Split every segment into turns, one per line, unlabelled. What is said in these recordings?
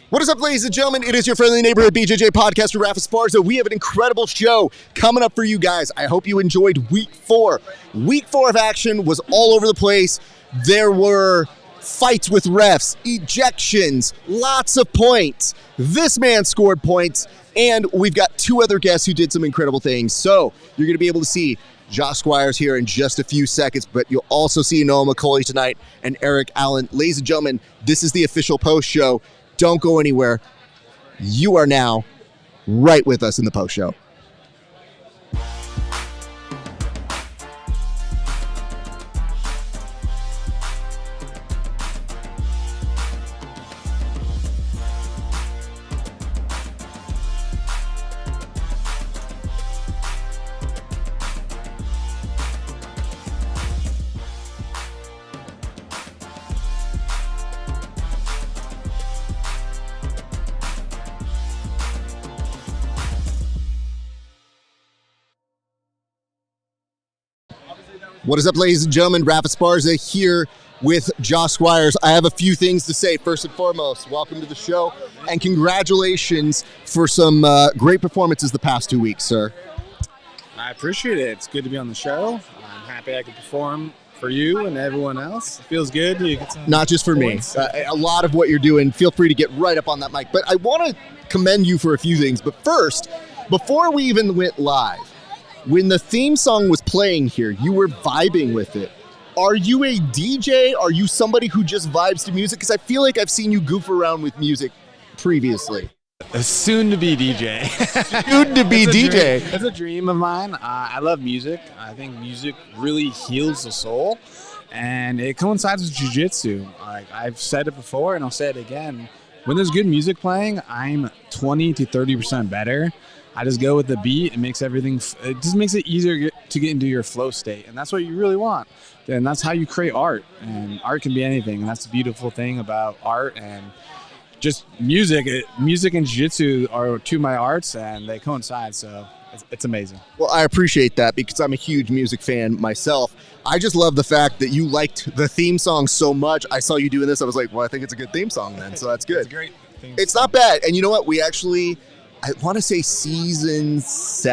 What is up, ladies and gentlemen? It is your friendly neighborhood BJJ podcaster, RAF ESPARZA. We have an incredible show coming up for you guys. I hope you enjoyed week 4. Week 4 of action was all over the place. There were fights with refs, ejections, lots of points. This man scored points, and we've got 2 other guests who did some incredible things. So you're going to be able to see Josh Squires here in just a few seconds, but you'll also see Noah McCulley tonight and Eric Allen. Ladies and gentlemen, this is the official post show. Don't go anywhere. You are now right with us in the post show. What is up, ladies and gentlemen? RAF ESPARZA here with Josh Squires. I have a few things to say. First and foremost, welcome to the show, and congratulations for some great performances the past 2 weeks, sir.
I appreciate it. It's good to be on the show. I'm happy I can perform for you and everyone else. It feels good. You get some
Not just for
points.
me. A lot of what you're doing, feel free to get right up on that mic. But I want to commend you for a few things. But first, before we even went live, when the theme song was playing here, you were vibing with it. Are you a DJ? Are you somebody who just vibes to music? Because I feel like I've seen you goof around with music previously.
A soon-to-be DJ.
Soon-to-be DJ.
It's a dream of mine. I love music. I think music really heals the soul, and it coincides with jiu-jitsu. Like I've said it before, and I'll say it again. When there's good music playing, I'm 20 to 30% better. I just go with the beat. It makes everything, it just makes it easier to get into your flow state. And that's what you really want. And that's how you create art. And art can be anything. And that's the beautiful thing about art and just music. Music and jiu-jitsu are 2 of my arts, and they coincide. So it's amazing.
Well, I appreciate that because I'm a huge music fan myself. I just love the fact that you liked the theme song so much. I saw you doing this. I was like, well, I think it's a good theme song then. So that's good.
It's a great theme
It's
song.
not bad. And you know what? We actually, I want to say season 6,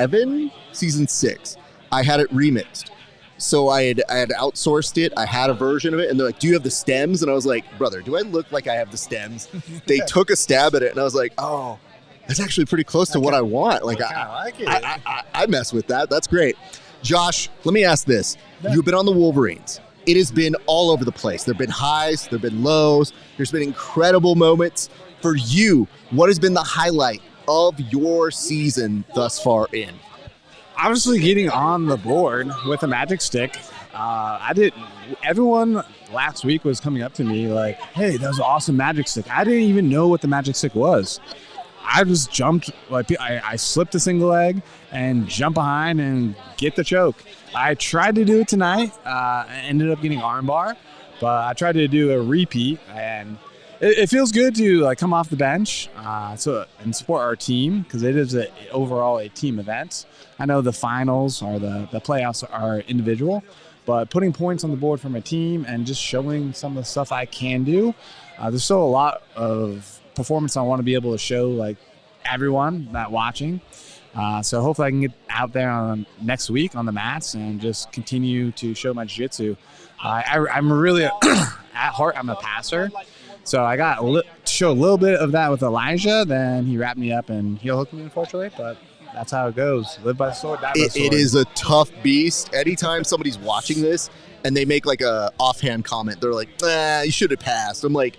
I had it remixed. So I had outsourced it. I had a version of it, and they're like, do you have the stems? And I was like, brother, do I look like I have the stems? They took a stab at it, and I was like, oh, that's actually pretty close to what I want. Like, I mess with that. That's great. Josh, let me ask this. You've been on the Wolverines. It has been all over the place. There have been highs, there have been lows. There's been incredible moments. For you, what has been the highlight of your season thus far in?
Obviously, getting on the board with a magic stick. Everyone last week was coming up to me like, hey, that was an awesome magic stick. I didn't even know what the magic stick was. I just jumped, like I slipped a single leg and jump behind and get the choke. I tried to do it tonight. I ended up getting armbar, but I tried to do a repeat, and it feels good to like come off the bench and support our team because it is overall a team event. I know the finals or the playoffs are individual, but putting points on the board from a team and just showing some of the stuff I can do, there's still a lot of performance I want to be able to show like everyone that watching. So hopefully I can get out there on next week on the mats and just continue to show my jiu-jitsu. I'm really at heart, I'm a passer. So I got to show a little bit of that with Elijah. Then he wrapped me up and heel hooked me, unfortunately. But that's how it goes. Live by the sword, die by the sword.
It is a tough beast. Anytime somebody's watching this and they make like a offhand comment, they're like, you should have passed. I'm like,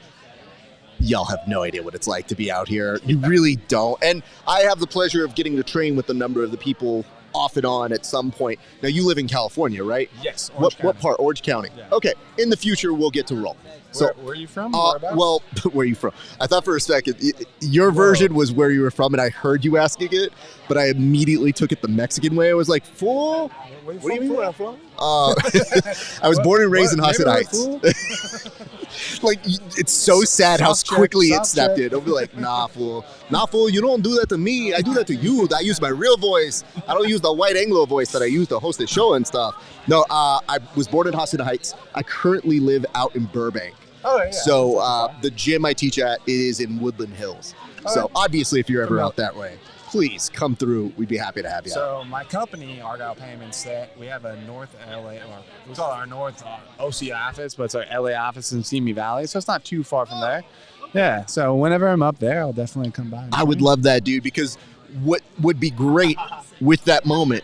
y'all have no idea what it's like to be out here. You really don't. And I have the pleasure of getting to train with a number of the people off and on at some point. Now, you live in California, right?
Yes.
What part? Orange County. Yeah. Okay. In the future, we'll get to roll.
So, where are you from?
Well, where are you from? I thought for a second your version was where you were from, and I heard you asking it, but I immediately took it the Mexican way. I was like, fool?
What do you mean? Where I'm from?
I was born and raised in Hasid Heights. Like, it's so sad how quickly it stepped in. I'll be like, nah, fool. Nah, fool, you don't do that to me. I do that to you. I use my real voice. I don't use the white Anglo voice that I use to host the show and stuff. No, I was born in Hasid Heights. I currently live out in Burbank.
Oh, yeah.
So the gym I teach at is in Woodland Hills. So obviously, if you're ever out that way, please come through. We'd be happy to have you.
So my company, Argyle Payments, we have a North LA, or we call it our North OC office, but it's our LA office in Simi Valley, so it's not too far from there. Yeah, so whenever I'm up there, I'll definitely come by.
I would love that, dude, because what would be great with that moment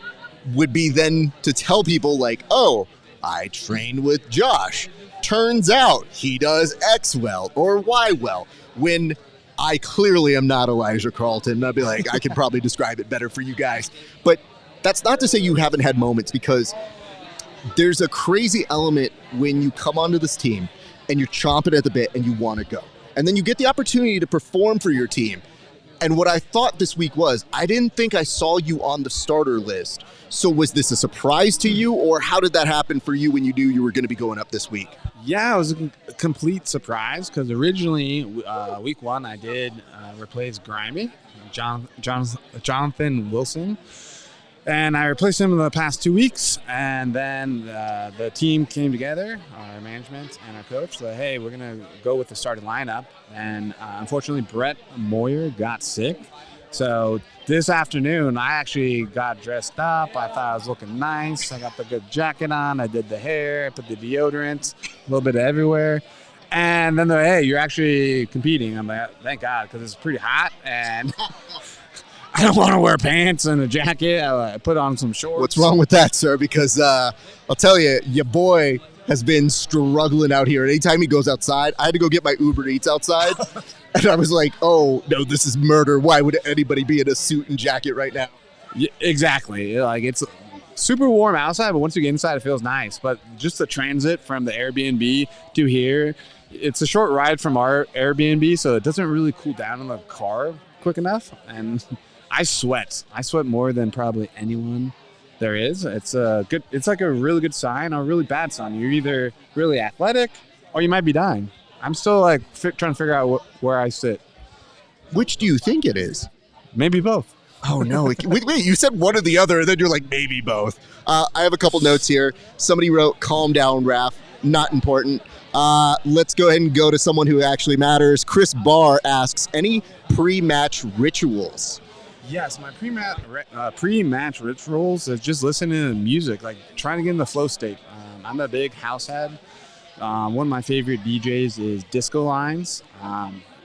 would be then to tell people like, oh, I trained with Josh. Turns out he does X well or Y well, when I clearly am not Elijah Carlton. I'd be like, I could probably describe it better for you guys. But that's not to say you haven't had moments, because there's a crazy element when you come onto this team and you're chomping at the bit and you want to go. And then you get the opportunity to perform for your team. And what I thought this week was, I didn't think I saw you on the starter list. So was this a surprise to you, or how did that happen for you when you knew you were going to be going up this week?
Yeah, it was a complete surprise, because originally, week one, I did replace Grimy, Jonathan Wilson. And I replaced him in the past 2 weeks, and then the team came together, our management and our coach, so hey, we're going to go with the starting lineup. And unfortunately, Brett Moyer got sick. So this afternoon, I actually got dressed up. I thought I was looking nice. I got the good jacket on. I did the hair. I put the deodorant, a little bit of everywhere. And then they're like, hey, you're actually competing. I'm like, thank God, because it's pretty hot, and I don't want to wear pants and a jacket. I put on some shorts.
What's wrong with that, sir? Because I'll tell you, your boy has been struggling out here. Anytime he goes outside, I had to go get my Uber Eats outside. And I was like, oh, no, this is murder. Why would anybody be in a suit and jacket right now?
Yeah, exactly. Like, it's super warm outside, but once you get inside, it feels nice. But just the transit from the Airbnb to here, it's a short ride from our Airbnb, so it doesn't really cool down in the car quick enough. And I sweat. I sweat more than probably anyone there is. It's like a really good sign or a really bad sign. You're either really athletic or you might be dying. I'm still like trying to figure out where I sit.
Which do you think it is?
Maybe both.
Oh, no. Wait, you said one or the other, and then you're like, maybe both. I have a couple notes here. Somebody wrote, calm down, Raf. Not important. Let's go ahead and go to someone who actually matters. Chris Barr asks, any pre-match rituals?
Yes, my pre-match rituals is just listening to music, like trying to get in the flow state. I'm a big house head. One of my favorite DJs is Disco Lines.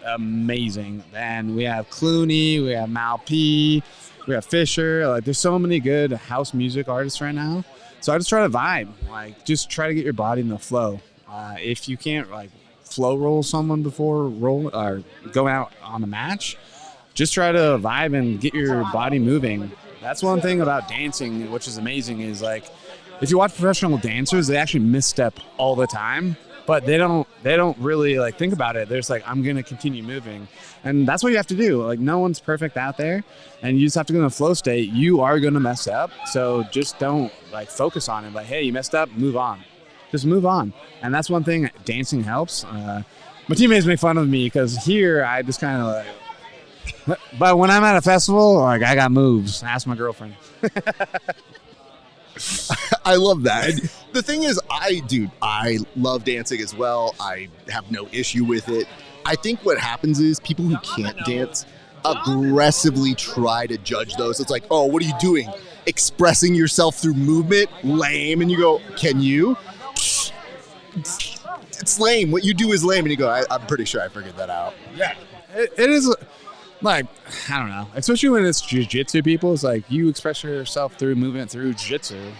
Amazing. Then we have Clooney, we have Mal P, we have Fisher. Like, there's so many good house music artists right now. So I just try to vibe, like just try to get your body in the flow. If you can't like flow roll someone before going out on a match, just try to vibe and get your body moving. That's one thing about dancing, which is amazing, is like, if you watch professional dancers, they actually misstep all the time, but they don't really like think about it. They're just like, I'm going to continue moving. And that's what you have to do. Like, no one's perfect out there, and you just have to go in a flow state. You are going to mess up. So just don't like focus on it. Like, hey, you messed up, move on. Just move on. And that's one thing dancing helps. My teammates make fun of me because here I just kind of like, but when I'm at a festival, like, I got moves. Ask my girlfriend.
I love that. And the thing is, I love dancing as well. I have no issue with it. I think what happens is people who can't dance aggressively try to judge those. It's like, oh, what are you doing? Expressing yourself through movement? Lame. And you go, can you? It's lame. What you do is lame. And you go, I'm pretty sure I figured that out.
Yeah. It is, like, I don't know. Especially when it's jiu-jitsu people, it's like you express yourself through movement through jiu-jitsu.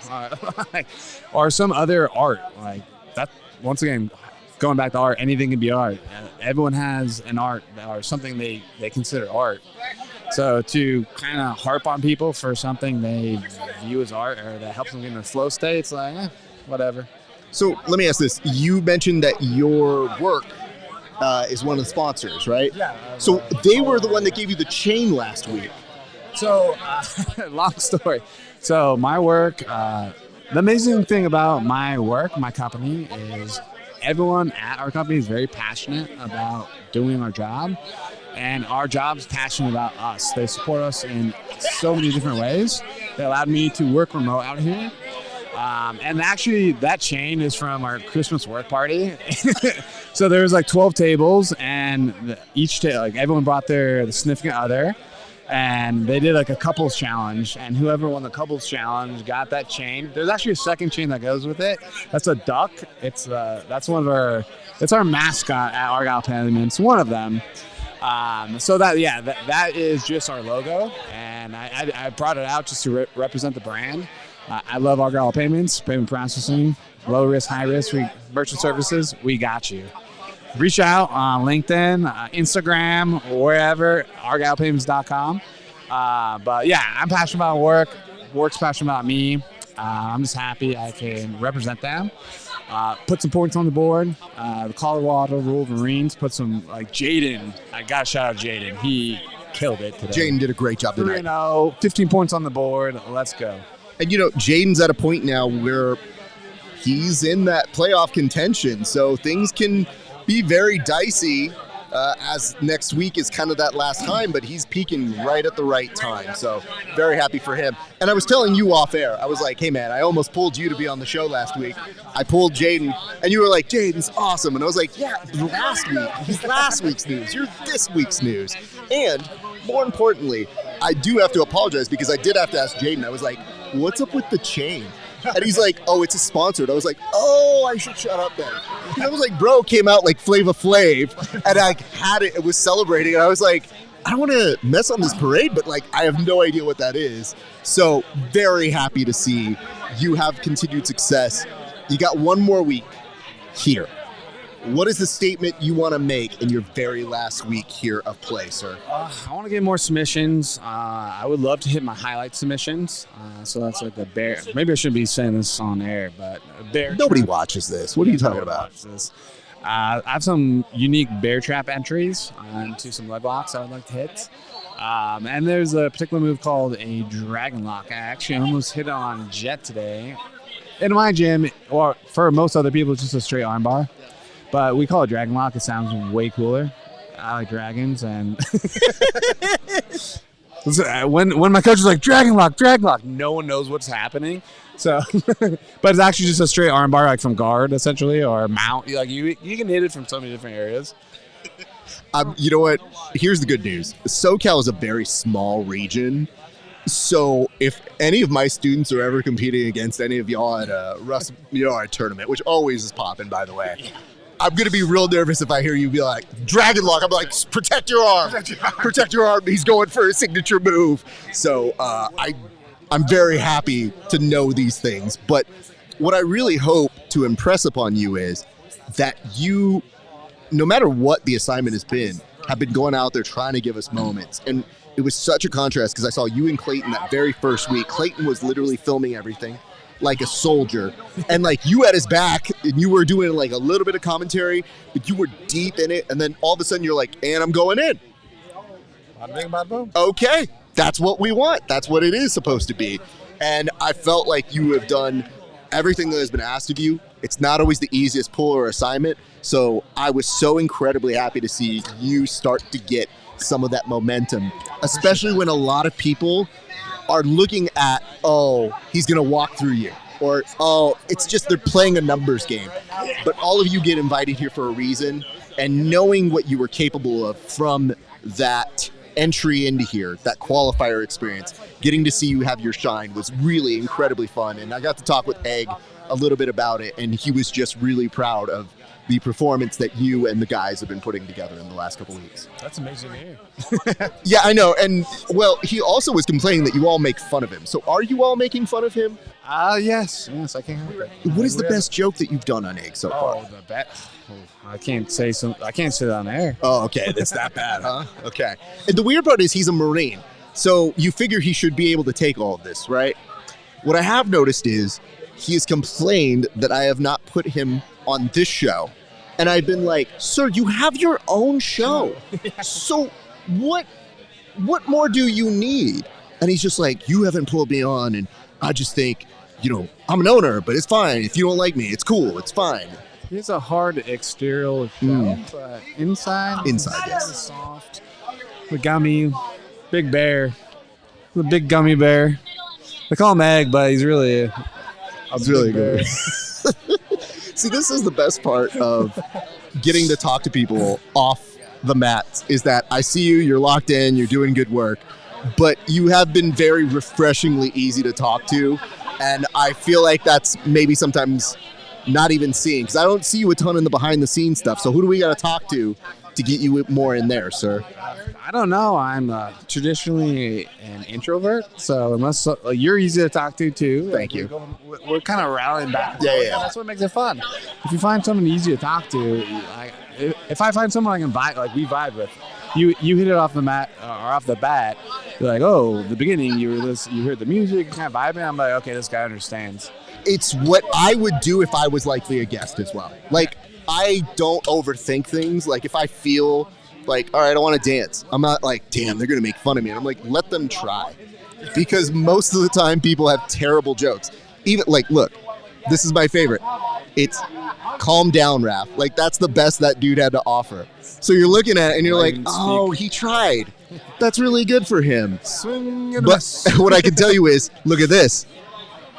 Or some other art. Like, that, once again, going back to art, anything can be art. Everyone has an art or something they consider art. So to kind of harp on people for something they view as art or that helps them get in a flow state, it's like, whatever.
So let me ask this. You mentioned that your work is one of the sponsors, right?
Yeah.
So they were the one that gave you the chain last week.
So, long story. So my work, the amazing thing about my work, my company, is everyone at our company is very passionate about doing our job. And our job's passionate about us. They support us in so many different ways. They allowed me to work remote out here. And actually, that chain is from our Christmas work party. So there was like 12 tables, and everyone brought their significant other, and they did like a couples challenge. And whoever won the couples challenge got that chain. There's actually a second chain that goes with it. That's a duck. It's our mascot at Argyle Payments. One of them. So that is just our logo, and I brought it out just to represent the brand. I love Argyle Payments, payment processing, low risk, high risk, merchant services. We got you. Reach out on LinkedIn, Instagram, wherever, argylepayments.com. But yeah, I'm passionate about work. Work's passionate about me. I'm just happy I can represent them. Put some points on the board. The Colorado Wolverines put some, like Jaden. I got to shout out Jaden. He killed it today.
Jaden did a great job tonight.
3-0, 15 points on the board. Let's go.
And, Jaden's at a point now where he's in that playoff contention, so things can be very dicey as next week is kind of that last time, but he's peaking right at the right time, so very happy for him. And I was telling you off air, I was like, hey, man, I almost pulled you to be on the show last week. I pulled Jaden, and you were like, Jaden's awesome. And I was like, yeah, last week. He's last week's news. You're this week's news. And more importantly, I do have to apologize because I did have to ask Jaden. I was like, what's up with the chain? And he's like, oh, it's a sponsored. I was like, oh, I should shut up then. And I was like, bro came out like Flava Flav, and I had it was celebrating, and I was like, I don't want to mess on this parade, but like I have no idea what that is. So very happy to see you have continued success. You got one more week here. What is the statement you want to make in your very last week here of play, sir?
I want to get more submissions. I would love to hit my highlight submissions. So that's like a bear. Maybe I shouldn't be saying this on air, but a bear.
Nobody watches this. What are you talking about?
I have some unique bear trap entries into some leg locks I would like to hit. And there's a particular move called a dragon lock. I actually almost hit it on Jet today. In my gym, or for most other people, it's just a straight armbar. But we call it dragon lock. It sounds way cooler. I like dragons, and when my coach is like dragon lock, no one knows what's happening. So, but it's actually just a straight armbar, like from guard essentially, or mount. Like you can hit it from so many different areas.
You know what? Here's the good news. SoCal is a very small region. So if any of my students are ever competing against any of y'all at a tournament, which always is popping, by the way. Yeah. I'm going to be real nervous if I hear you be like, dragon lock. I'm like, protect your arm. Protect your arm. He's going for a signature move. So I'm very happy to know these things. But what I really hope to impress upon you is that you, no matter what the assignment has been, have been going out there trying to give us moments. And it was such a contrast because I saw you and Clayton that very first week. Clayton was literally filming everything like a soldier, and like you had his back, and you were doing like a little bit of commentary, but you were deep in it, and then all of a sudden you're like, and I'm going in. Okay, that's what we want. That's what it is supposed to be. And I felt like you have done everything that has been asked of you. It's not always the easiest pull or assignment, so I was so incredibly happy to see you start to get some of that momentum, especially when a lot of people are looking at, oh, he's going to walk through you, or, oh, it's just they're playing a numbers game. But all of you get invited here for a reason, and knowing what you were capable of from that entry into here, that qualifier experience, getting to see you have your shine was really incredibly fun. And I got to talk with Egg a little bit about it, and he was just really proud of the performance that you and the guys have been putting together in the last couple of weeks.
That's amazing to hear.
Yeah, I know. And, well, he also was complaining that you all make fun of him. So are you all making fun of him?
Yes, I can't help it.
What is the best joke that you've done on Egg so far?
The best? I can't say it on air.
Oh, okay. That's that bad, huh? Okay. And the weird part is he's a Marine. So you figure he should be able to take all of this, right? What I have noticed is he has complained that I have not put him on this show. And I've been like, sir, you have your own show. So what more do you need? And he's just like, you haven't pulled me on. And I just think, I'm an owner, but it's fine. If you don't like me, it's cool. It's fine.
He's a hard exterior shell, but inside,
yes.
Soft. The gummy, big bear. The big gummy bear. They call him Egg, but he's really
It's really good. See, this is the best part of getting to talk to people off the mat is that I see you, you're locked in, you're doing good work, but you have been very refreshingly easy to talk to. And I feel like that's maybe sometimes not even seen because I don't see you a ton in the behind the scenes stuff. So who do we got to talk to get you more in there, sir?
I don't know. I'm traditionally an introvert, so unless you're easy to talk to too.
Thank you.
We're kind of rallying back.
Yeah.
That's what makes it fun. If you find someone easy to talk to, if I find someone I can vibe, like we vibe with, you hit it off the mat or off the bat. You're like, oh, the beginning you heard the music, kind of vibing. I'm like, okay, this guy understands.
It's what I would do if I was likely a guest as well. Like, I don't overthink things. Like, if I feel like, all right, I want to dance, I'm not like, damn, they're going to make fun of me. And I'm like, let them try. Because most of the time people have terrible jokes. Even like, look, this is my favorite. It's calm down, Raph. Like, that's the best that dude had to offer. So you're looking at it and you're like, oh, he tried. That's really good for him. But what I can tell you is, look at this.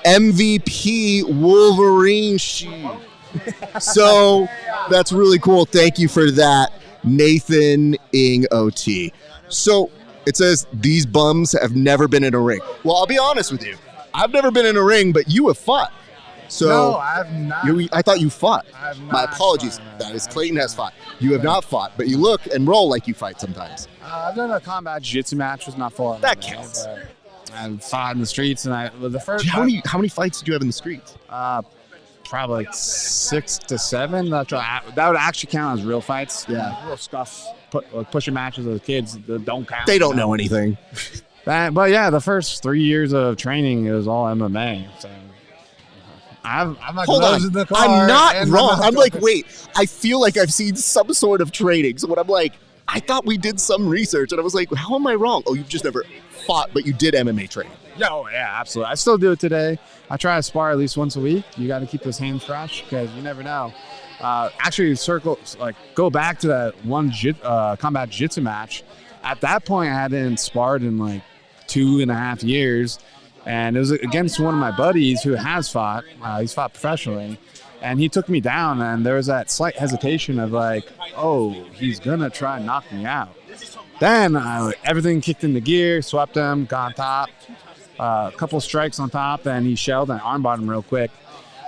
MVP Wolverines shoe. So that's really cool. Thank you for that, Nathan Ing OT. So it says these bums have never been in a ring. Well, I'll be honest with you. I've never been in a ring, but you have fought. So
no, I have not.
I thought you fought.
I have not.
My apologies. That is, Clayton has fought. You have not fought, but you look and roll like you fight sometimes.
I've done a combat jiu-jitsu match. Was not full.
That counts.
I've fought in the streets, and the first.
How many fights did you have in the streets?
Probably like 6 to 7. That would actually count as real fights.
Yeah.
Real scuff, pushing matches with kids that don't count.
They don't know anything.
But yeah, the first 3 years of training, it was all MMA. So I'm like,
hold on.
In the car
I'm not wrong. I'm like,
going.
wait, I feel like I've seen some sort of training. So when I'm like, I thought we did some research, and I was like, how am I wrong? Oh, you've just never fought, but you did MMA training.
Oh, yeah, absolutely. I still do it today. I try to spar at least once a week. You got to keep those hands fresh because you never know. Actually, go back to that one combat jiu-jitsu match. At that point, I hadn't sparred in like 2.5 years, and it was against one of my buddies who has fought. He's fought professionally, and he took me down, and there was that slight hesitation of like, oh, he's going to try and knock me out. Then everything kicked into gear, swept him, got on top. A couple strikes on top, and he shelled and armbarred him real quick.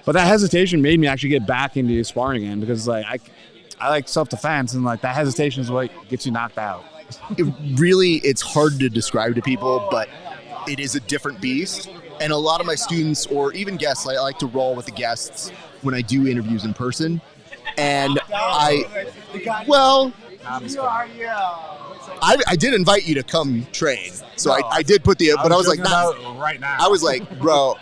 But that hesitation made me actually get back into sparring again because like I like self-defense, and like that hesitation is what gets you knocked out.
It's hard to describe to people, but it is a different beast. And a lot of my students or even guests, I like to roll with the guests when I do interviews in person. And I did invite you to come train, so I did put but I was like,
right now.
I was like, bro,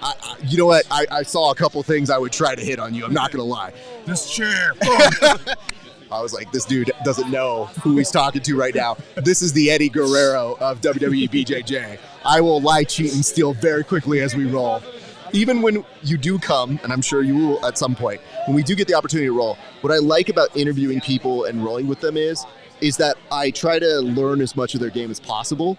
you know what? I saw a couple things I would try to hit on you. I'm not gonna lie.
This chair.
I was like, this dude doesn't know who he's talking to right now. This is the Eddie Guerrero of WWE BJJ. I will lie, cheat, and steal very quickly as we roll. Even when you do come, and I'm sure you will at some point, when we do get the opportunity to roll, what I like about interviewing people and rolling with them is that I try to learn as much of their game as possible.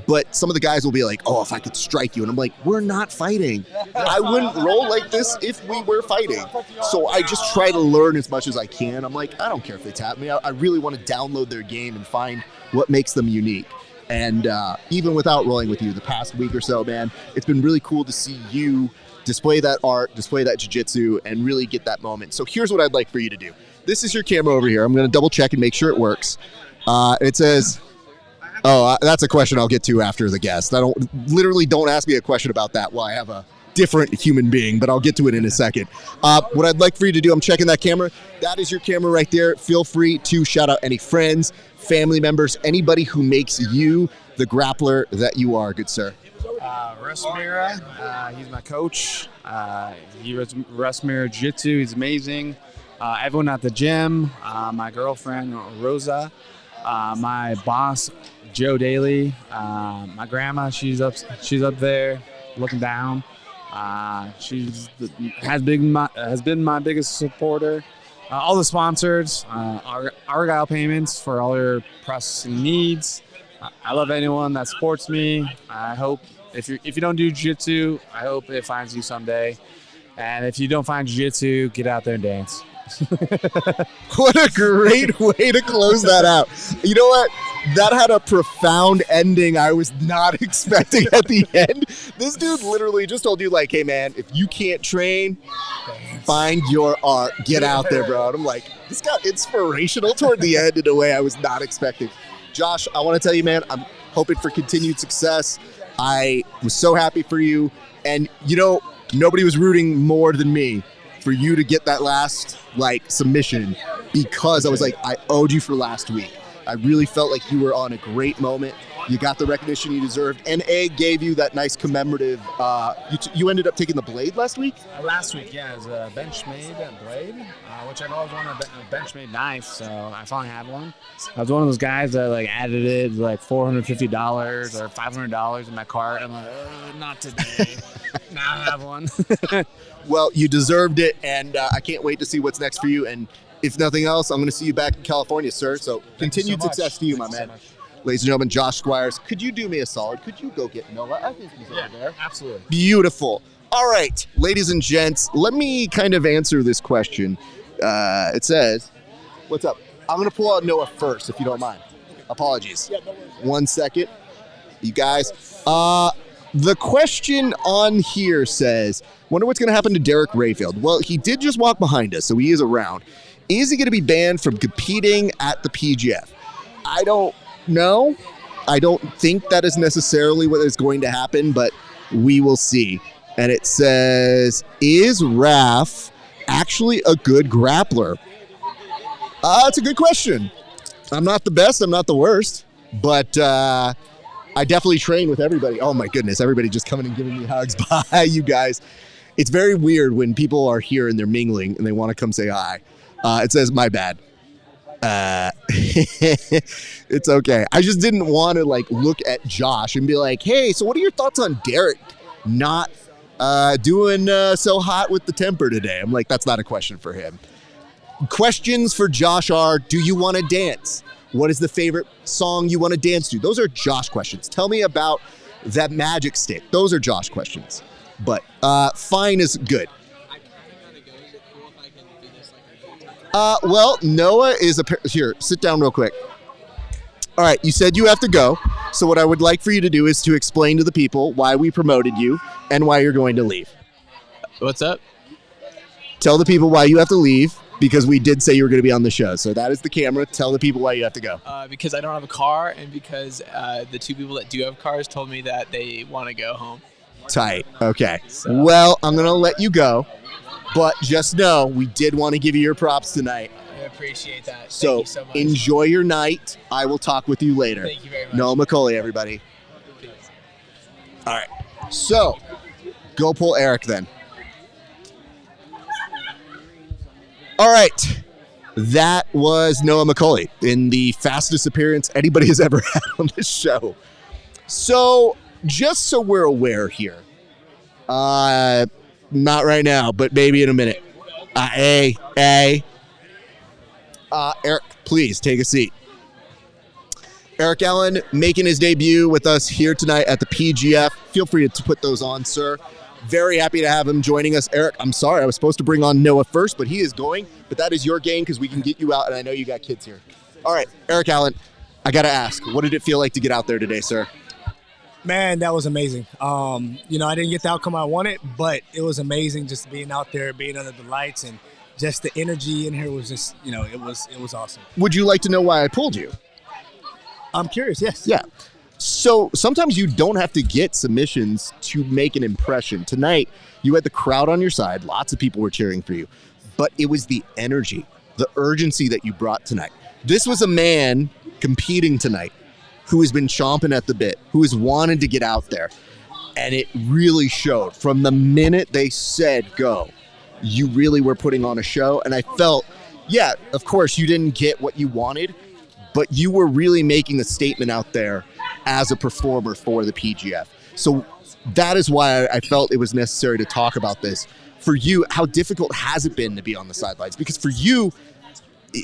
But some of the guys will be like, oh, if I could strike you. And I'm like, we're not fighting. I wouldn't roll like this if we were fighting. So I just try to learn as much as I can. I'm like, I don't care if they tap me. I really want to download their game and find what makes them unique. And even without rolling with you the past week or so, man, it's been really cool to see you display that art, display that jiu-jitsu, and really get that moment. So here's what I'd like for you to do. This is your camera over here. I'm going to double check and make sure it works. It says... that's a question I'll get to after the guest. Don't ask me a question about that while I have a different human being, but I'll get to it in a second. What I'd like for you to do, I'm checking that camera. That is your camera right there. Feel free to shout out any friends, family members, anybody who makes you the grappler that you are, good sir.
Russ Mira, he's my coach. He runs Russ Mira Jiu-Jitsu. He's amazing. Everyone at the gym, my girlfriend, Rosa, my boss, Joe Daly, my grandma, she's up there looking down. Has been my biggest supporter. All the sponsors, Argyle Payments for all your processing needs. I love anyone that supports me. I hope if you don't do jiu-jitsu, I hope it finds you someday. And if you don't find jiu-jitsu, get out there and dance.
What a great way to close that out. You know what? That had a profound ending I was not expecting at the end. This dude literally just told you, like, hey, man, if you can't train, find your art. Get out there, bro. And I'm like, this got inspirational toward the end in a way I was not expecting. Josh, I want to tell you, man, I'm hoping for continued success. I was so happy for you. And, you know, nobody was rooting more than me for you to get that last, like, submission, because I was like, I owed you for last week. I really felt like you were on a great moment. You got the recognition you deserved. And A gave you that nice commemorative. You ended up taking the blade last week?
Last week, yeah. It was a bench-made blade, which I've always wanted a bench-made knife, so I finally have one. I was one of those guys that, like, added it like $450 or $500 in my cart. I'm like, not today. Now I have one.
Well, you deserved it, and I can't wait to see what's next for you. And if nothing else, I'm going to see you back in California, sir. So continued success to you, my man. Ladies and gentlemen, Josh Squires, could you do me a solid? Could you go get Noah? I think he's over there.
Absolutely.
Beautiful. All right, ladies and gents, let me kind of answer this question. It says, what's up? I'm going to pull out Noah first, if you don't mind. Apologies. 1 second. You guys. The question on here says, wonder what's going to happen to Derek Rayfield. Well, he did just walk behind us, so he is around. Is he going to be banned from competing at the PGF? I don't know. I don't think that is necessarily what is going to happen, but we will see. And it says, is RAF actually a good grappler? It's a good question. I'm not the best. I'm not the worst. But I definitely train with everybody. Oh, my goodness. Everybody just coming and giving me hugs. Bye, you guys. It's very weird when people are here and they're mingling and they want to come say hi. It says, my bad. It's okay. I just didn't want to, like, look at Josh and be like, hey, so what are your thoughts on Derek not doing so hot with the temper today? I'm like, that's not a question for him. Questions for Josh are, do you want to dance? What is the favorite song you want to dance to? Those are Josh questions. Tell me about that magic stick. Those are Josh questions. But fine is good. Well, Noah is here. Sit down real quick. All right, you said you have to go. So what I would like for you to do is to explain to the people why we promoted you and why you're going to leave.
What's up?
Tell the people why you have to leave, because we did say you were going to be on the show. So that is the camera. Tell the people why you have to go.
Because I don't have a car, and because the two people that do have cars told me that they want to go home.
Tight. Okay. So. Well, I'm going to let you go. But just know, we did want to give you your props tonight.
I appreciate that.
So,
thank you so much.
Enjoy your night. I will talk with you later.
Thank you very much.
Noah McCulley, everybody.
Peace.
All right. So, go pull Eric then. All right. That was Noah McCulley in the fastest appearance anybody has ever had on this show. So, just so we're aware here, not right now, but maybe in a minute. Eric, please take a seat. Eric Allen making his debut with us here tonight at the PGF. Feel free to put those on, sir. Very happy to have him joining us. Eric, I'm sorry, I was supposed to bring on Noah first, but he is going. But that is your game because we can get you out, and I know you got kids here. All right, Eric Allen, I got to ask, what did it feel like to get out there today, sir?
Man, that was amazing. I didn't get the outcome I wanted, but it was amazing just being out there, being under the lights, and just the energy in here was just, it was awesome.
Would you like to know why I pulled you?
I'm curious, yes.
Yeah. So sometimes you don't have to get submissions to make an impression. Tonight, you had the crowd on your side. Lots of people were cheering for you. But it was the energy, the urgency that you brought tonight. This was a man competing tonight who has been chomping at the bit, who has wanted to get out there. And it really showed. From the minute they said go, you really were putting on a show. And I felt, yeah, of course, you didn't get what you wanted, but you were really making a statement out there as a performer for the PGF. So that is why I felt it was necessary to talk about this. For you, how difficult has it been to be on the sidelines? Because for you,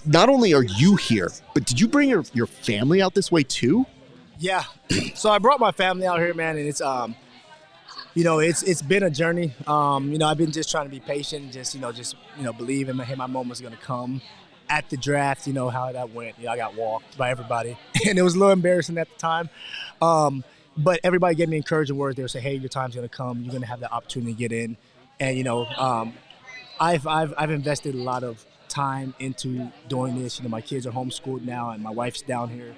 not only are you here, but did you bring your family out this way too?
Yeah. So I brought my family out here, man, and It's been a journey. I've been just trying to be patient, just believe in my moment's gonna come. At the draft, how that went. I got walked by everybody, and it was a little embarrassing at the time. But everybody gave me encouraging words. They would say, "Hey, your time's gonna come. You're gonna have the opportunity to get in." And I've invested a lot of time into doing this. My kids are homeschooled now, and my wife's down here,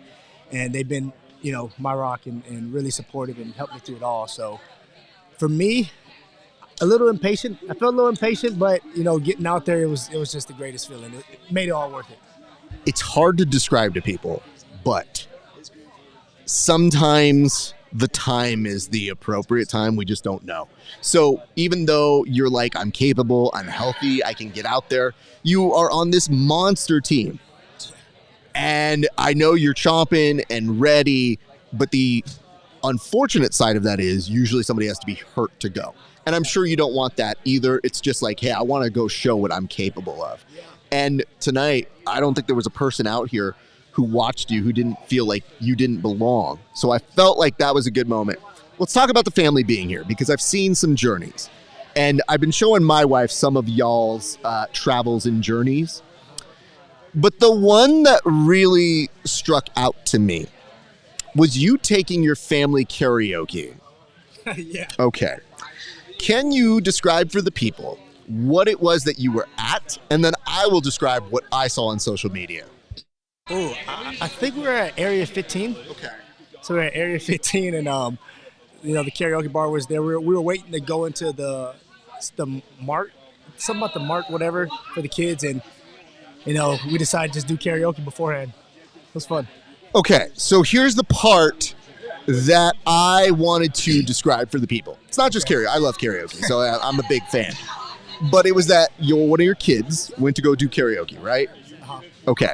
and they've been, my rock and really supportive and helped me through it all. So. For me, a little impatient. I felt a little impatient, but getting out there, it was just the greatest feeling. It made it all worth it.
It's hard to describe to people, but sometimes the time is the appropriate time. We just don't know. So even though you're like, I'm capable, I'm healthy, I can get out there, you are on this monster team. And I know you're chomping and ready, but the unfortunate side of that is usually somebody has to be hurt to go. And I'm sure you don't want that either. It's just like, hey, I want to go show what I'm capable of. And tonight, I don't think there was a person out here who watched you who didn't feel like you didn't belong. So I felt like that was a good moment. Let's talk about the family being here, because I've seen some journeys. And I've been showing my wife some of y'all's travels and journeys. But the one that really struck out to me was you taking your family karaoke.
Yeah.
Okay. Can you describe for the people what it was that you were at? And then I will describe what I saw on social media.
Oh, I think we were at Area 15.
Okay.
So we were at Area 15, and the karaoke bar was there. We were waiting to go into the Mart, something about the Mart, whatever, for the kids, and we decided to just do karaoke beforehand. It was fun.
Okay, so here's the part that I wanted to describe for the people. It's not just karaoke. I love karaoke, so I'm a big fan. But it was that one of your kids went to go do karaoke, right?
Uh-huh.
Okay.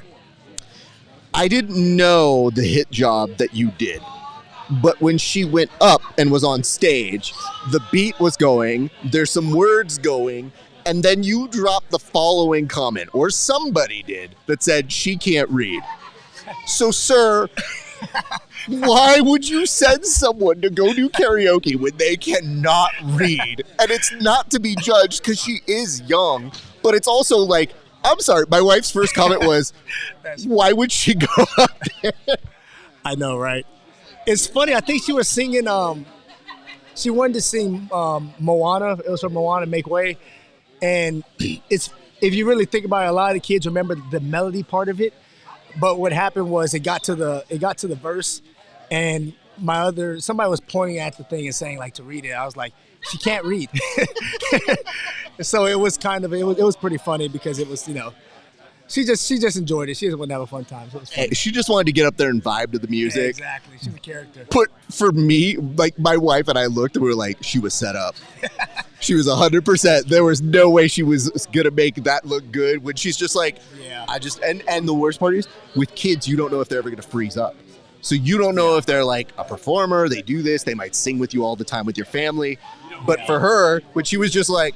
I didn't know the hit job that you did. But when she went up and was on stage, the beat was going, there's some words going, and then you dropped the following comment, or somebody did, that said, she can't read. So, sir, why would you send someone to go do karaoke when they cannot read? And it's not to be judged because she is young, but it's also like, I'm sorry, my wife's first comment was, why would she go up there?
I know, right? It's funny. I think she was singing, she wanted to sing Moana. It was from Moana, Make Way. And if you really think about it, a lot of the kids remember the melody part of it. But what happened was it got to the verse, and somebody was pointing at the thing and saying like to read it. I was like, she can't read. So it was it was pretty funny because it was she just enjoyed it. She just wanted to have a fun time. So it was funny.
She just wanted to get up there and vibe to the music.
Yeah, exactly. She's a character.
But for me, like my wife and I looked and we were like, she was set up. She was 100%. There was no way she was gonna make that look good when she's just like,
yeah.
And the worst part is with kids, you don't know if they're ever gonna freeze up. So you don't know if they're like a performer, they do this, they might sing with you all the time with your family. But for her, when she was just like,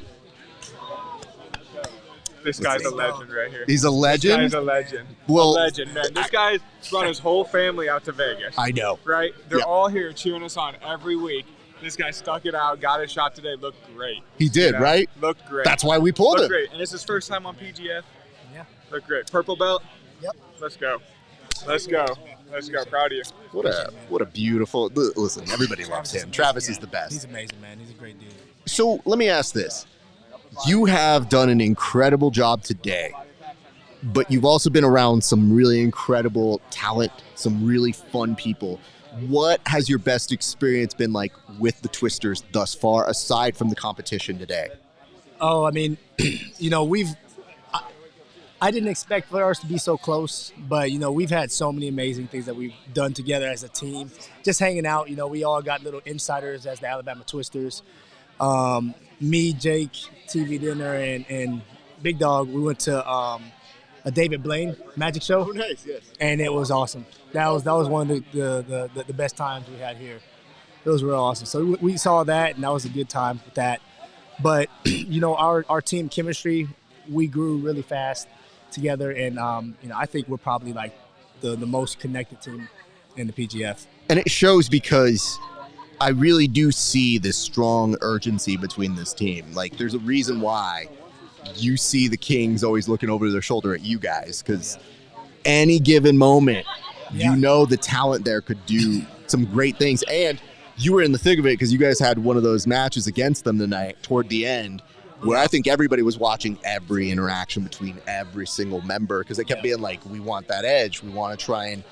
this guy's a legend right here.
He's a legend?
This guy's a legend.
Well,
a legend, man. This guy's brought his whole family out to Vegas.
I know.
Right? They're
Yep.
all here cheering us on every week. This guy stuck it out, got his shot today, looked great.
He did, right?
Looked great.
That's why we pulled
Looked
him.
great. And it's his first time on PGF.
Yeah.
Looked great. Purple belt?
Yep.
Let's go. Let's go. Let's go. Proud of you.
What a beautiful, listen, everybody loves him. Travis is the best.
He's amazing, man. He's a great dude.
So let me ask this. You have done an incredible job today, but you've also been around some really incredible talent, some really fun people. What has your best experience been like with the Twisters thus far, aside from the competition today?
Oh, I mean, I didn't expect for ours to be so close, but, we've had so many amazing things that we've done together as a team. Just hanging out, we all got little insiders as the Alabama Twisters. Me, Jake, TV Dinner, and Big Dog, we went to a David Blaine magic show.
Oh, nice, yes. And
it was awesome. That was one of the best times we had here. It was real awesome. So we saw that, and that was a good time with that. But, our team chemistry, we grew really fast together, and, I think we're probably like the most connected team in the PGF.
And it shows because I really do see this strong urgency between this team. Like, there's a reason why you see the Kings always looking over their shoulder at you guys, because any given moment, you know the talent there could do some great things. And you were in the thick of it because you guys had one of those matches against them tonight toward the end where I think everybody was watching every interaction between every single member, because they kept being like, we want that edge. We want to try and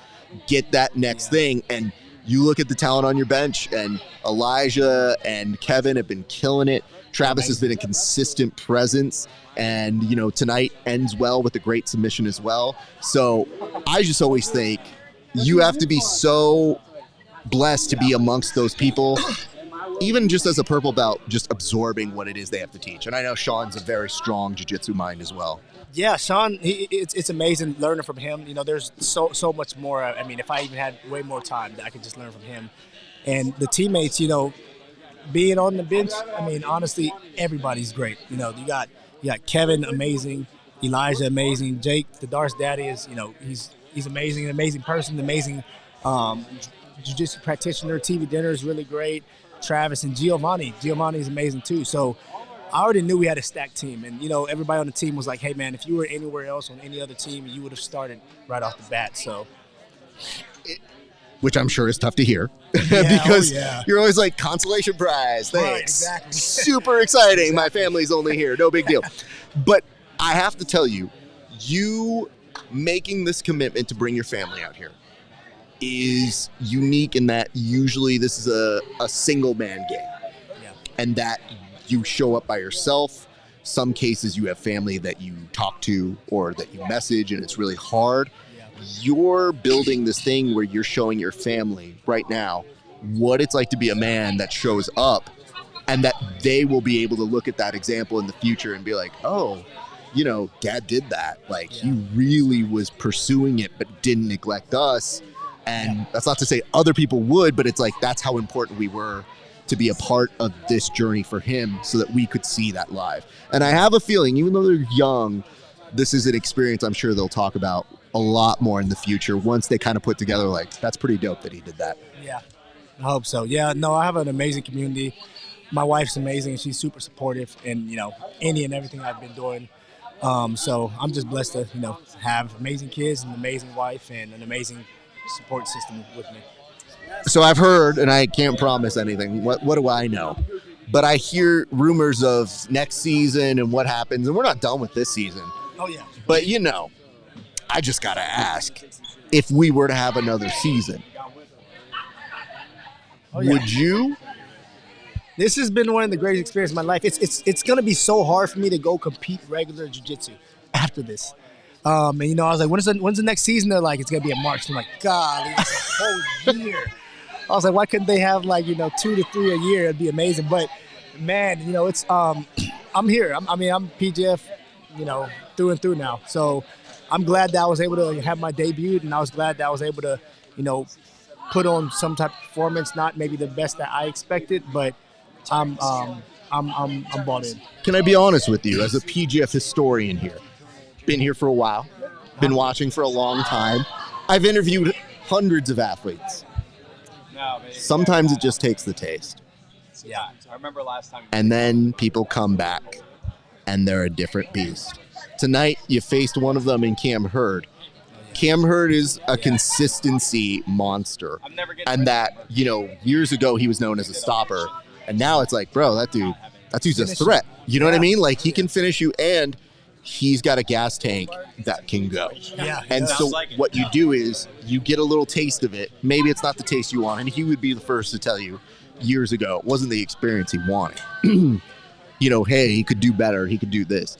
get that next thing. And you look at the talent on your bench, and Elijah and Kevin have been killing it. Travis has been a consistent presence, and, you know, tonight ends well with a great submission as well. So I just always think you have to be so blessed to be amongst those people, even just as a purple belt, just absorbing what it is they have to teach. And I know Sean's a very strong jiu-jitsu mind as well.
Yeah, Sean, it's amazing learning from him. You know, there's so much more. I mean, if I even had way more time, I could just learn from him. And the teammates, you know, being on the bench, I mean, honestly, everybody's great. You know, you got Kevin, amazing. Elijah, amazing. Jake, the Darce daddy, is, you know, he's amazing, an amazing person, amazing jiu-jitsu practitioner. TV dinner is really great. Travis and Giovanni is amazing too. So I already knew we had a stacked team, and, you know, everybody on the team was like, hey man, if you were anywhere else on any other team, you would have started right off the bat. So
which I'm sure is tough to hear because you're always like, consolation prize, thanks.
Right, exactly.
Super exciting. My family's only here, no big deal. But I have to tell you, you making this commitment to bring your family out here is unique in that usually this is a single man game, and that you show up by yourself. Some cases you have family that you talk to or that you message, and it's really hard. You're building this thing where you're showing your family right now what it's like to be a man that shows up, and that they will be able to look at that example in the future and be like, oh, you know, Dad did that. Like, he really was pursuing it but didn't neglect us. And that's not to say other people would, but it's like, that's how important we were to be a part of this journey for him so that we could see that live. And I have a feeling, even though they're young, this is an experience I'm sure they'll talk about a lot more in the future once they kind of put together, like, that's pretty dope that he did that.
Yeah, I hope so. Yeah, no, I have an amazing community. My wife's amazing. She's super supportive, and, you know, any and everything I've been doing. So I'm just blessed to, you know, have amazing kids, an amazing wife, and an amazing support system with me.
So I've heard, and I can't promise anything, what do I know? But I hear rumors of next season and what happens, and we're not done with this season.
Oh, yeah.
But, you know, I just got to ask, if we were to have another season, would you?
This has been one of the greatest experiences of my life. It's going to be so hard for me to go compete regular jiu-jitsu after this. And, you know, I was like, when's the next season? They're like, it's going to be in March. I'm like, God, it's a whole year. I was like, why couldn't they have, like, you know, 2 to 3 a year? It'd be amazing. But, man, you know, it's I'm here. I'm PGF, you know, through and through now. So I'm glad that I was able to have my debut, and I was glad that I was able to, you know, put on some type of performance, not maybe the best that I expected, but I'm bought in.
Can I be honest with you, as a PGF historian here? Been here for a while, been watching for a long time. I've interviewed hundreds of athletes. Sometimes it just takes the taste.
Yeah, I remember last time.
And then people come back, and they're a different beast. Tonight, you faced one of them in Cam Hurd. Cam Hurd is a consistency monster. And that, you know, years ago he was known as a stopper. And now it's like, bro, that dude's a threat. You know what I mean? Like, he can finish you, and he's got a gas tank that can go.
Yeah.
And so what you do is you get a little taste of it. Maybe it's not the taste you want. And he would be the first to tell you years ago it wasn't the experience he wanted. You know, hey, he could do better. He could do this.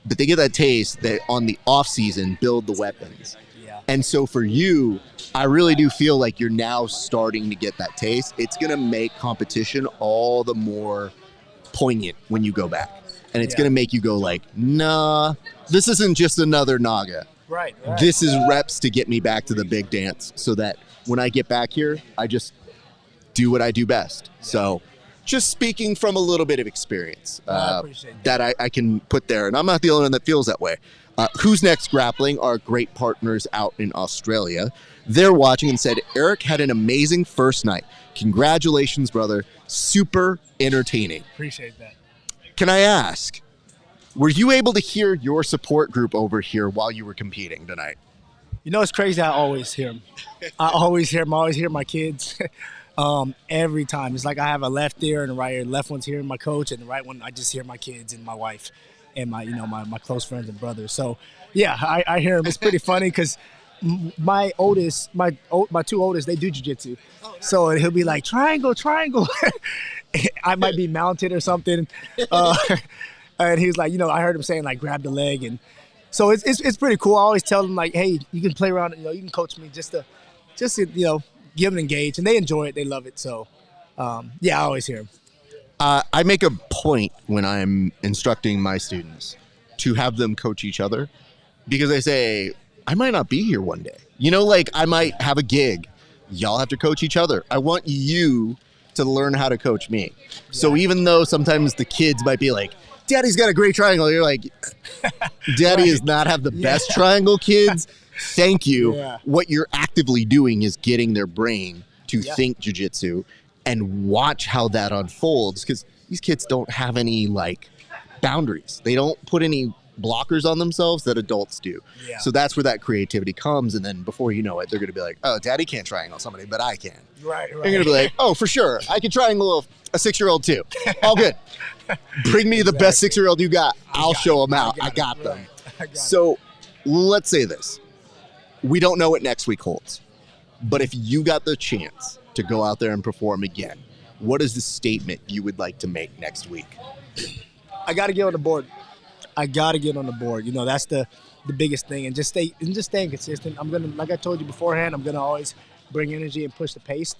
But they get that taste that on the off season build the weapons.
Yeah.
And so for you, I really do feel like you're now starting to get that taste. It's going to make competition all the more poignant when you go back. And it's going to make you go like, nah, this isn't just another Naga.
Right.
This is reps to get me back to the big dance so that when I get back here, I just do what I do best. So just speaking from a little bit of experience
I appreciate
that I can put there. And I'm not the only one that feels that way. Who's Next Grappling, our great partners out in Australia. They're watching and said, Eric had an amazing first night. Congratulations, brother. Super entertaining.
Appreciate that.
Can I ask, were you able to hear your support group over here while you were competing tonight?
You know, it's crazy. I always hear them. I always hear them. I always hear my kids every time. It's like I have a left ear and a right ear. Left one's hearing my coach, and the right one, I just hear my kids and my wife and my close friends and brothers. So, yeah, I hear them. It's pretty funny because my two oldest, they do jiu-jitsu. So he'll be like, triangle. I might be mounted or something. And he's like, I heard him saying, like, grab the leg. And so it's pretty cool. I always tell them, like, hey, you can play around, you can coach me just to give them engaged. And they enjoy it. They love it. So, yeah, I always hear them.
I make a point when I'm instructing my students to have them coach each other because I say, I might not be here one day. Like I might have a gig. Y'all have to coach each other. I want you to learn how to coach me. Yeah. So even though sometimes the kids might be like, Daddy's got a great triangle. You're like, Daddy does not have the best triangle, kids. Thank you. Yeah. What you're actively doing is getting their brain to think jiu-jitsu and watch how that unfolds because these kids don't have any boundaries. They don't put any blockers on themselves that adults do. Yeah. So that's where that creativity comes. And then before you know it, they're going to be like, oh, Daddy can't triangle somebody, but I can. Right. They're going to be like, oh, for sure. I can triangle a 6-year-old too. All good. Bring me the best 6-year-old you got. I'll show them out. I got them. So let's say this. We don't know what next week holds. But if you got the chance to go out there and perform again, what is the statement you would like to make next week?
I got to get on the board. That's the biggest thing, and just staying consistent. I'm gonna, like I told you beforehand, I'm gonna always bring energy and push the pace.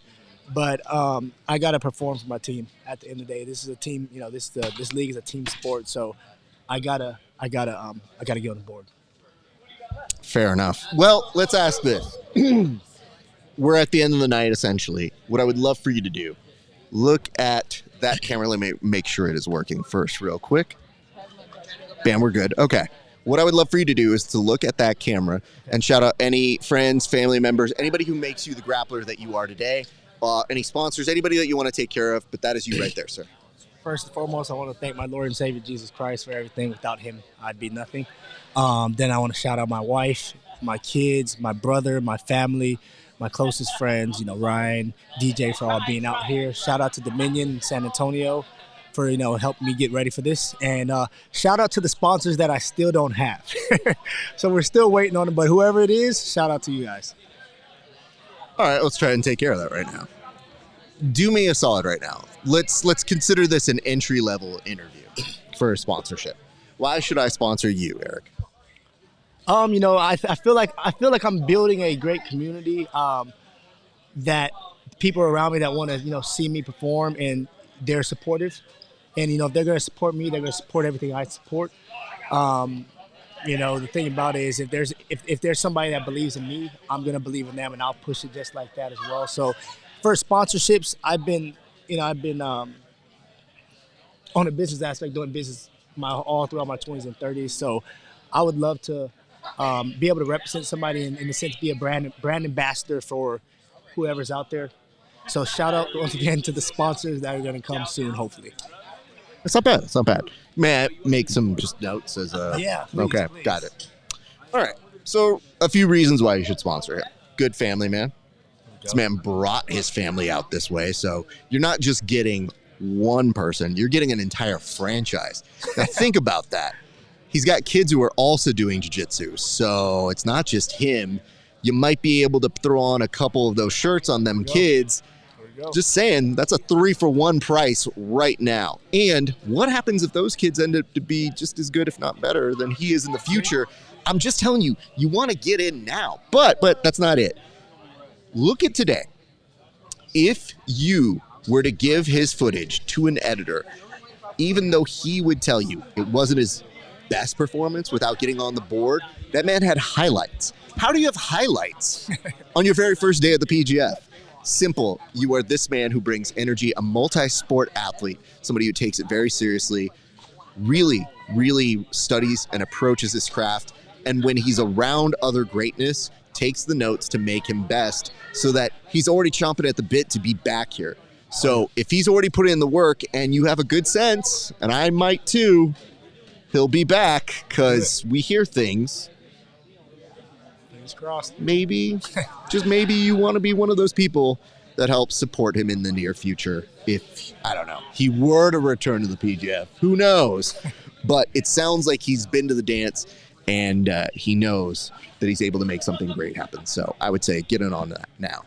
But I gotta perform for my team. At the end of the day, this is a team. This league is a team sport, so I gotta get on the board.
Fair enough. Well, let's ask this. We're at the end of the night, essentially. What I would love for you to do, look at that camera. Let me make sure it is working first real quick. Bam, we're good. Okay. What I would love for you to do is to look at that camera and shout out any friends, family members, anybody who makes you the grappler that you are today, any sponsors, anybody that you want to take care of, but that is you right there, sir.
First and foremost, I want to thank my Lord and Savior, Jesus Christ, for everything. Without him, I'd be nothing. Then I want to shout out my wife, my kids, my brother, my family, my closest friends, Ryan, DJ, for all being out here. Shout out to Dominion in San Antonio for, helping me get ready for this. And shout out to the sponsors that I still don't have. So we're still waiting on them, but whoever it is, shout out to you guys.
All right, let's try and take care of that right now. Do me a solid right now. Let's consider this an entry-level interview for a sponsorship. Why should I sponsor you, Eric?
I feel like I'm building a great community that people around me that want to, see me perform, and they're supportive. And, if they're going to support me, they're going to support everything I support. The thing about it is if there's somebody that believes in me, I'm going to believe in them, and I'll push it just like that as well. So for sponsorships, I've been on the business aspect, doing business all throughout my 20s and 30s. So I would love to be able to represent somebody in a sense, be a brand ambassador for whoever's out there. So shout out once again to the sponsors that are going to come soon, hopefully.
It's not bad. It's not bad. May I make some just notes as a...
Yeah, please,
okay,
please.
Got it. All right. So a few reasons why you should sponsor him. Good family man. This man brought his family out this way. So you're not just getting one person. You're getting an entire franchise. Now think about that. He's got kids who are also doing jiu-jitsu. So it's not just him. You might be able to throw on a couple of those shirts on them kids. Just saying, that's a 3-for-1 price right now. And what happens if those kids end up to be just as good, if not better, than he is in the future? I'm just telling you, you want to get in now. But that's not it. Look at today. If you were to give his footage to an editor, even though he would tell you it wasn't his best performance without getting on the board, that man had highlights. How do you have highlights on your very first day at the PGF? Simple. You are this man who brings energy, a multi-sport athlete, somebody who takes it very seriously, really, really studies and approaches this craft And when he's around other greatness, takes the notes to make him best so that he's already chomping at the bit to be back here. So if he's already put in the work and you have a good sense, and I might too, he'll be back because we hear things.
Fingers crossed.
Maybe, just maybe you want to be one of those people that helps support him in the near future. If, I don't know, he were to return to the PGF, who knows? But it sounds like he's been to the dance and he knows that he's able to make something great happen. So I would say get in on that now.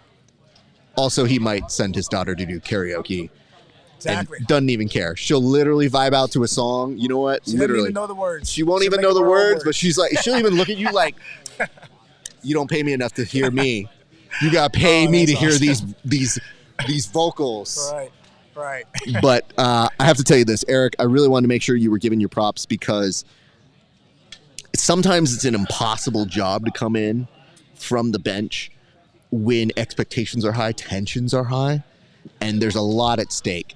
Also, he might send his daughter to do karaoke.
Exactly.
And doesn't even care. She'll literally vibe out to a song. You know what?
She
literally.
doesn't even know the words.
She won't even know the words, but she's like, she'll even look at you like, you don't pay me enough to hear me. You got to pay me to hear these vocals.
Right.
But I have to tell you this, Eric, I really wanted to make sure you were giving your props because sometimes it's an impossible job to come in from the bench when expectations are high, tensions are high, and there's a lot at stake.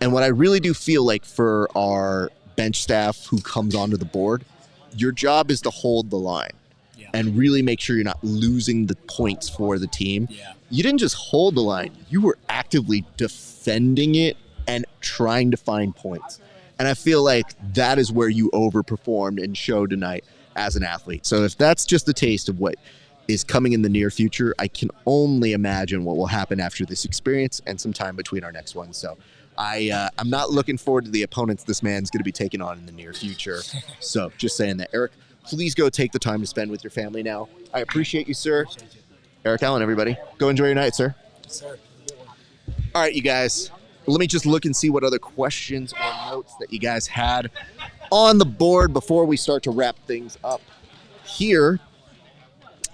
And what I really do feel like for our bench staff who comes onto the board, your job is to hold the line and really make sure you're not losing the points for the team.
Yeah.
You didn't just hold the line, you were actively defending it and trying to find points. And I feel like that is where you overperformed and showed tonight as an athlete. So if that's just a taste of what is coming in the near future, I can only imagine what will happen after this experience and some time between our next one. So I'm not looking forward to the opponents this man's going to be taking on in the near future. So just saying that. Eric, please go take the time to spend with your family now. I appreciate you, sir. Eric Allen, everybody. Go enjoy your night, sir.
Yes, sir.
All right, you guys. Let me just look and see what other questions or notes that you guys had on the board before we start to wrap things up here.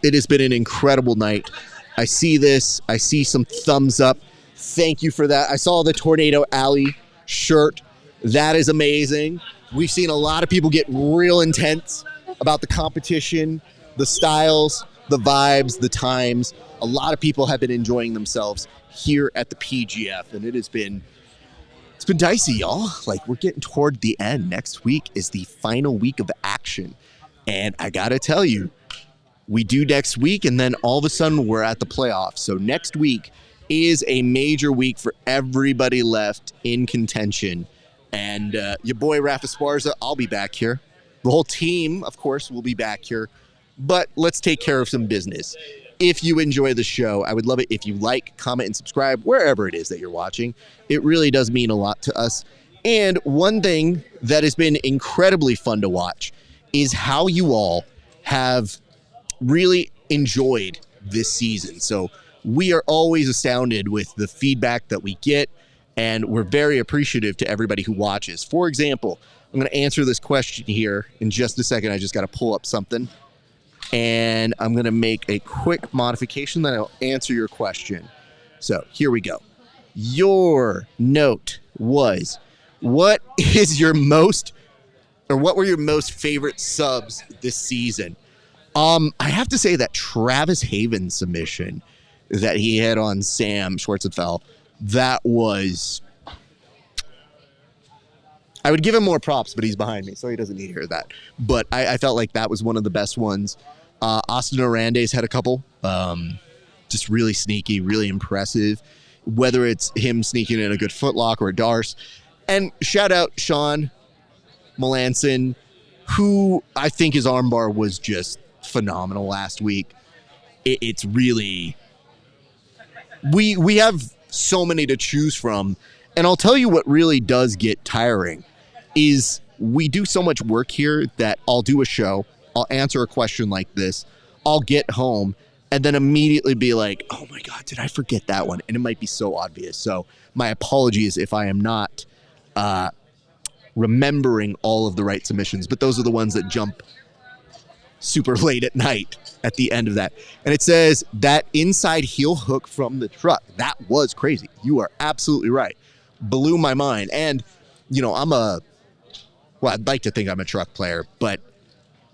It has been an incredible night. I see this. I see some thumbs up. Thank you for that. I saw the Tornado Alley shirt. That is amazing. We've seen a lot of people get real intense about the competition, the styles, the vibes, the times. A lot of people have been enjoying themselves here at the PGF, and it's been dicey, y'all. Like, we're getting toward the end. Next week is the final week of action, and I gotta tell you, we do next week, and then all of a sudden we're at the playoffs. So next week is a major week for everybody left in contention. And your boy RAF ESPARZA, I'll be back here. The whole team, of course, will be back here. But let's take care of some business. If you enjoy the show, I would love it if you like, comment, and subscribe wherever it is that you're watching. It really does mean a lot to us. And one thing that has been incredibly fun to watch is how you all have really enjoyed this season. So we are always astounded with the feedback that we get, and we're very appreciative to everybody who watches. For example, I'm going to answer this question here in just a second. I just got to pull up something, and I'm going to make a quick modification, then I'll answer your question. So here we go. Your note was, what were your most favorite subs this season? I have to say that Travis Haven's submission that he had on Sam Schwarzenfeld, that was... I would give him more props, but he's behind me, so he doesn't need to hear that. But I felt like that was one of the best ones. Austin Arandes had a couple. Just really sneaky, really impressive. Whether it's him sneaking in a good footlock or a Darce. And shout out Sean Melanson, who I think his armbar was just phenomenal last week. It's really... We have so many to choose from. And I'll tell you what really does get tiring is we do so much work here that I'll do a show, I'll answer a question like this, I'll get home, and then immediately be like, oh my God, did I forget that one? And it might be so obvious. So my apologies if I am not remembering all of the right submissions, but those are the ones that jump super late at night at the end of that. And it says that inside heel hook from the truck. That was crazy. You are absolutely right. Blew my mind. And, you know, I'd like to think I'm a truck player, but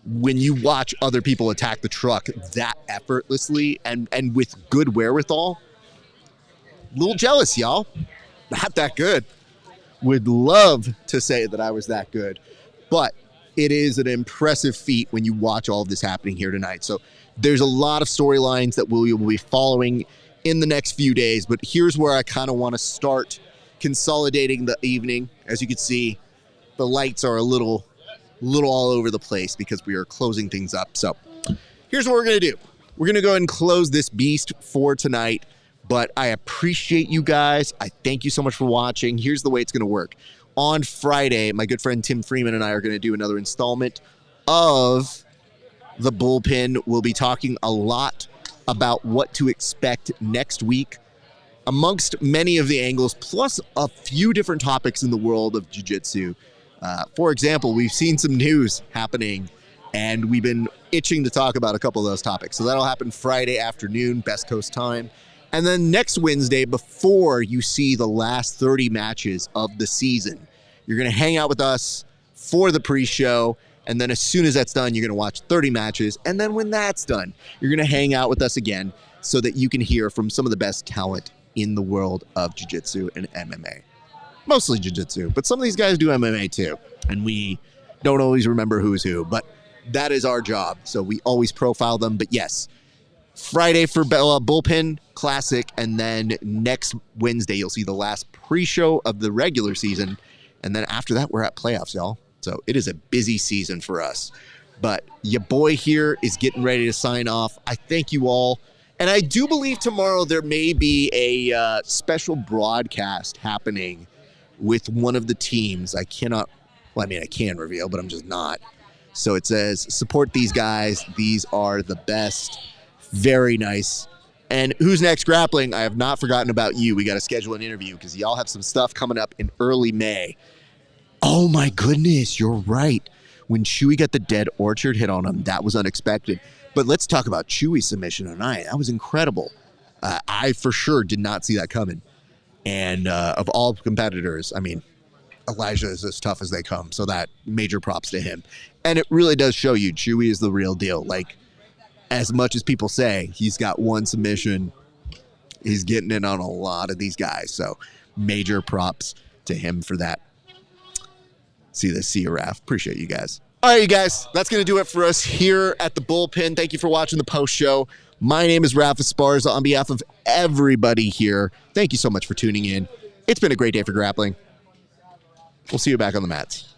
when you watch other people attack the truck that effortlessly and with good wherewithal, a little jealous, y'all. Not that good. Would love to say that I was that good. But it is an impressive feat when you watch all of this happening here tonight. So there's a lot of storylines that we will be following in the next few days, but here's where I kind of want to start consolidating the evening. As you can see, the lights are a little all over the place because we are closing things up. So here's what we're going to do. We're going to go ahead and close this beast for tonight, but I appreciate you guys. I thank you so much for watching. Here's the way it's going to work. On Friday, my good friend Tim Freeman and I are going to do another installment of The Bullpen. We'll be talking a lot about what to expect next week amongst many of the angles, plus a few different topics in the world of jiu-jitsu. For example, we've seen some news happening, and we've been itching to talk about a couple of those topics. So that'll happen Friday afternoon, Best Coast time. And then next Wednesday, before you see the last 30 matches of the season, you're going to hang out with us for the pre-show. And then as soon as that's done, you're going to watch 30 matches. And then when that's done, you're going to hang out with us again so that you can hear from some of the best talent in the world of jiu-jitsu and MMA. Mostly jiu-jitsu, but some of these guys do MMA too. And we don't always remember who's who, but that is our job. So we always profile them. But yes, Friday for Bullpen Classic, and then next Wednesday, you'll see the last pre-show of the regular season. And then after that, we're at playoffs, y'all. So it is a busy season for us. But your boy here is getting ready to sign off. I thank you all. And I do believe tomorrow there may be a special broadcast happening with one of the teams. I can reveal, but I'm just not. So it says, support these guys. These are the best. Very nice. And who's next grappling? I have not forgotten about you. We got to schedule an interview because y'all have some stuff coming up in early May. Oh my goodness, you're right. When Chewy got the dead orchard hit on him, that was unexpected. But let's talk about Chewy's submission tonight. That was incredible. I for sure did not see that coming. And of all competitors, I mean, Elijah is as tough as they come. So that major props to him. And it really does show you Chewy is the real deal. Like, as much as people say he's got one submission, he's getting in on a lot of these guys. So major props to him for that. See you, Raf. Appreciate you guys. All right, you guys, that's going to do it for us here at the Bullpen. Thank you for watching the post show. My name is RAF ESPARZA. On behalf of everybody here, thank you so much for tuning in. It's been a great day for grappling. We'll see you back on the mats.